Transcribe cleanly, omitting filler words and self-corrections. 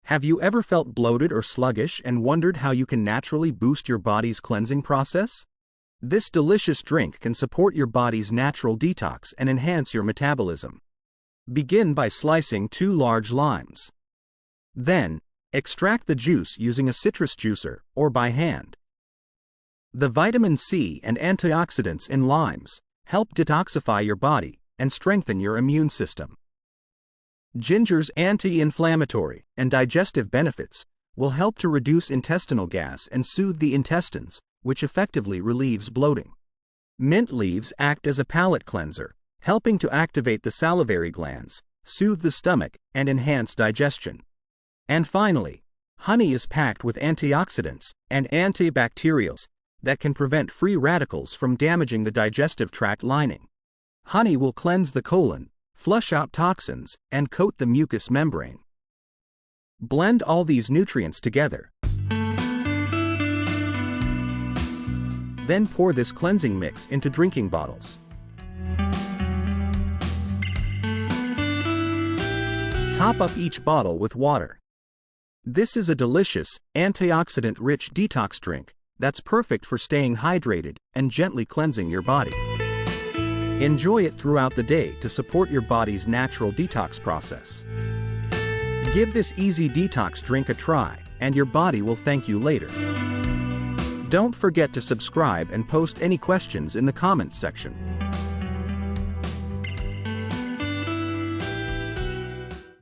Have you ever felt bloated or sluggish and wondered how you can naturally boost your body's cleansing process? This delicious drink can support your body's natural detox and enhance your metabolism. Begin by slicing 2 large limes. Then, extract the juice using a citrus juicer or by hand. The vitamin C and antioxidants in limes help detoxify your body and strengthen your immune system. Ginger's anti-inflammatory and digestive benefits will help to reduce intestinal gas and soothe the intestines, which effectively relieves bloating. Mint leaves act as a palate cleanser, helping to activate the salivary glands, soothe the stomach, and enhance digestion. And finally, honey is packed with antioxidants and antibacterials that can prevent free radicals from damaging the digestive tract lining. Honey will cleanse the colon, flush out toxins, and coat the mucous membrane. Blend all these nutrients together. Then pour this cleansing mix into drinking bottles. Top up each bottle with water. This is a delicious, antioxidant-rich detox drink that's perfect for staying hydrated and gently cleansing your body. Enjoy it throughout the day to support your body's natural detox process. Give this easy detox drink a try, and your body will thank you later. Don't forget to subscribe and post any questions in the comments section.